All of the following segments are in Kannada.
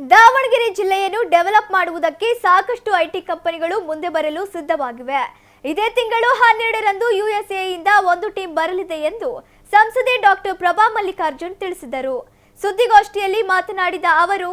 ದಾವಣಗೆರೆ ಜಿಲ್ಲೆಯನ್ನು ಡೆವಲಪ್ ಮಾಡುವುದಕ್ಕೆ ಸಾಕಷ್ಟು ಐಟಿ ಕಂಪನಿಗಳು ಮುಂದೆ ಬರಲು ಸಿದ್ಧವಾಗಿವೆ. ಇದೇ ತಿಂಗಳು 12ರಂದು ಯುಎಸ್ಎಯಿಂದ ಒಂದು ಟೀಮ್ ಬರಲಿದೆ ಎಂದು ಸಂಸದೆ ಡಾಕ್ಟರ್ ಪ್ರಭಾ ಮಲ್ಲಿಕಾರ್ಜುನ್ ತಿಳಿಸಿದರು. ಸುದ್ದಿಗೋಷ್ಠಿಯಲ್ಲಿ ಮಾತನಾಡಿದ ಅವರು,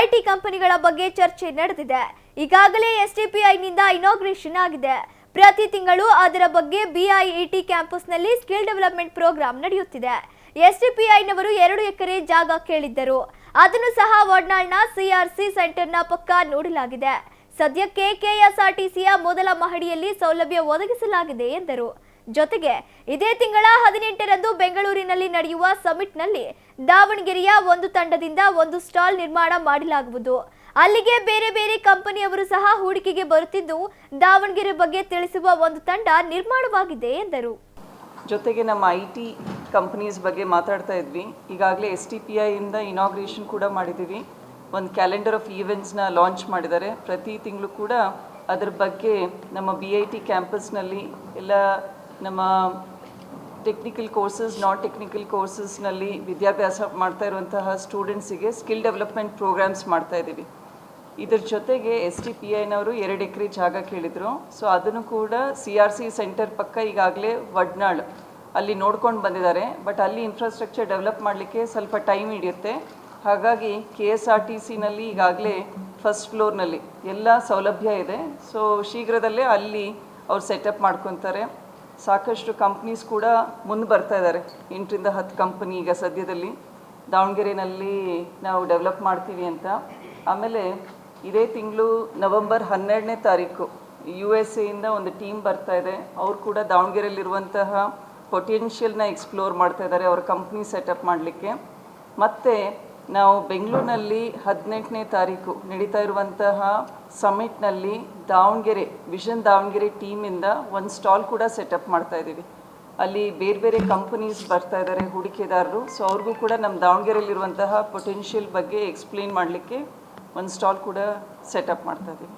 ಐಟಿ ಕಂಪನಿಗಳ ಬಗ್ಗೆ ಚರ್ಚೆ ನಡೆದಿದೆ. ಈಗಾಗಲೇ ಎಸ್ಟಿಪಿಐನಿಂದ ಇನಾಗ್ರೇಷನ್ ಆಗಿದೆ. ಪ್ರತಿ ತಿಂಗಳು ಅದರ ಬಗ್ಗೆ ಬಿಐಇಟಿ ಕ್ಯಾಂಪಸ್ನಲ್ಲಿ ಸ್ಕಿಲ್ ಡೆವಲಪ್ಮೆಂಟ್ ಪ್ರೋಗ್ರಾಂ ನಡೆಯುತ್ತಿದೆ. ಎಸ್ಟಿಪಿಐನವರು 2 ಎಕರೆ ಜಾಗ ಕೇಳಿದ್ದರು. ಅದನ್ನು ಸಹ ವಡ್ನಾಳ್ನ ಸಿಆರ್ಸಿ ಸೆಂಟರ್ನ ಪಕ್ಕ ನೋಡಲಾಗಿದೆ. ಸದ್ಯಕ್ಕೆ ಕೆಎಸ್ಆರ್ಟಿಸಿಯ ಮೊದಲ ಮಹಡಿಯಲ್ಲಿ ಸೌಲಭ್ಯ ಒದಗಿಸಲಾಗಿದೆ ಎಂದರು. ಜೊತೆಗೆ ಇದೇ ತಿಂಗಳ 18ರಂದು ಬೆಂಗಳೂರಿನಲ್ಲಿ ನಡೆಯುವ ಸಮಿಟ್ನಲ್ಲಿ ದಾವಣಗೆರೆಯ ಒಂದು ತಂಡದಿಂದ ಒಂದು ಸ್ಟಾಲ್ ನಿರ್ಮಾಣ ಮಾಡಲಾಗುವುದು. ಅಲ್ಲಿಗೆ ಬೇರೆ ಬೇರೆ ಕಂಪನಿಯವರು ಸಹ ಹೂಡಿಕೆಗೆ ಬರುತ್ತಿದ್ದು, ದಾವಣಗೆರೆ ಬಗ್ಗೆ ತಿಳಿಸುವ ಒಂದು ತಂಡ ನಿರ್ಮಾಣವಾಗಿದೆ ಎಂದರು. ಜೊತೆಗೆ ನಮ್ಮ ಐಟಿ ಕಂಪನೀಸ್ ಬಗ್ಗೆ ಮಾತಾಡ್ತಾ ಇದ್ವಿ. ಈಗಾಗಲೇ ಎಸ್ಟಿಪಿಐಯಿಂದ ಇನಾಗ್ರೇಷನ್ ಕೂಡ ಮಾಡಿದ್ದೀವಿ. ಒಂದು ಕ್ಯಾಲೆಂಡರ್ ಆಫ್ ಈವೆಂಟ್ಸ್ನ ಲಾಂಚ್ ಮಾಡಿದ್ದಾರೆ. ಪ್ರತಿ ತಿಂಗಳು ಕೂಡ ಅದರ ಬಗ್ಗೆ ನಮ್ಮ BIT ಕ್ಯಾಂಪಸ್ನಲ್ಲಿ ಎಲ್ಲ ನಮ್ಮ ಟೆಕ್ನಿಕಲ್ ಕೋರ್ಸಸ್, ನಾನ್ ಟೆಕ್ನಿಕಲ್ ಕೋರ್ಸಸ್ನಲ್ಲಿ ವಿದ್ಯಾಭ್ಯಾಸ ಮಾಡ್ತಾ ಇರುವಂತಹ ಸ್ಟೂಡೆಂಟ್ಸಿಗೆ ಸ್ಕಿಲ್ ಡೆವಲಪ್ಮೆಂಟ್ ಪ್ರೋಗ್ರಾಮ್ಸ್ ಮಾಡ್ತಾ ಇದ್ದೀವಿ. ಇದರ ಜೊತೆಗೆ ಎಸ್ಟಿಪಿಐನವರು 2 ಎಕರೆ ಜಾಗ ಕೇಳಿದರು. ಸೊ ಅದನ್ನು ಕೂಡ CRC ಸೆಂಟರ್ ಪಕ್ಕ ಈಗಾಗಲೇ ವಡ್ನಾಳ್ ಅಲ್ಲಿ ನೋಡ್ಕೊಂಡು ಬಂದಿದ್ದಾರೆ. ಬಟ್ ಅಲ್ಲಿ ಇನ್ಫ್ರಾಸ್ಟ್ರಕ್ಚರ್ ಡೆವಲಪ್ ಮಾಡಲಿಕ್ಕೆ ಸ್ವಲ್ಪ ಟೈಮ್ ಹಿಡಿಯುತ್ತೆ. ಹಾಗಾಗಿ KSRTCನಲ್ಲಿ ಈಗಾಗಲೇ ಫಸ್ಟ್ ಫ್ಲೋರ್ನಲ್ಲಿ ಎಲ್ಲ ಸೌಲಭ್ಯ ಇದೆ. ಸೊ ಶೀಘ್ರದಲ್ಲೇ ಅಲ್ಲಿ ಅವ್ರು ಸೆಟಪ್ ಮಾಡ್ಕೊತಾರೆ. ಸಾಕಷ್ಟು ಕಂಪ್ನೀಸ್ ಕೂಡ ಮುಂದೆ ಬರ್ತಾ ಇದ್ದಾರೆ. 8ರಿಂದ 10 ಕಂಪನಿ ಈಗ ಸದ್ಯದಲ್ಲಿ ದಾವಣಗೆರೆಯಲ್ಲಿ ನಾವು ಡೆವಲಪ್ ಮಾಡ್ತೀವಿ ಅಂತ. ಆಮೇಲೆ ಇದೇ ತಿಂಗಳು ನವೆಂಬರ್ 12ನೇ ತಾರೀಕು USA ಒಂದು ಟೀಮ್ ಬರ್ತಾ ಇದೆ. ಅವ್ರು ಕೂಡ ದಾವಣಗೆರೆಯಲ್ಲಿರುವಂತಹ ಪೊಟೆನ್ಷಿಯಲ್ನ ಎಕ್ಸ್ಪ್ಲೋರ್ ಮಾಡ್ತಾ ಇದ್ದಾರೆ ಅವ್ರ ಕಂಪ್ನಿ ಸೆಟಪ್ ಮಾಡಲಿಕ್ಕೆ. ಮತ್ತು ನಾವು ಬೆಂಗಳೂರಿನಲ್ಲಿ 18ನೇ ತಾರೀಕು ನಡೀತಾ ಇರುವಂತಹ ಸಮಿಟ್ನಲ್ಲಿ ವಿಷನ್ ದಾವಣಗೆರೆ ಟೀಮಿಂದ ಒಂದು ಸ್ಟಾಲ್ ಕೂಡ ಸೆಟಪ್ ಮಾಡ್ತಾ ಇದ್ದೀವಿ. ಅಲ್ಲಿ ಬೇರೆ ಬೇರೆ ಕಂಪನೀಸ್ ಬರ್ತಾ ಇದ್ದಾರೆ, ಹೂಡಿಕೆದಾರರು. ಸೊ ಅವ್ರಿಗೂ ಕೂಡ ನಮ್ಮ ದಾವಣಗೆರೆಯಲ್ಲಿರುವಂತಹ ಪೊಟೆನ್ಷಿಯಲ್ ಬಗ್ಗೆ ಎಕ್ಸ್ಪ್ಲೇನ್ ಮಾಡಲಿಕ್ಕೆ ಒಂದು ಸ್ಟಾಲ್ ಕೂಡ ಸೆಟಪ್ ಮಾಡ್ತಾ ಇದ್ದೀವಿ.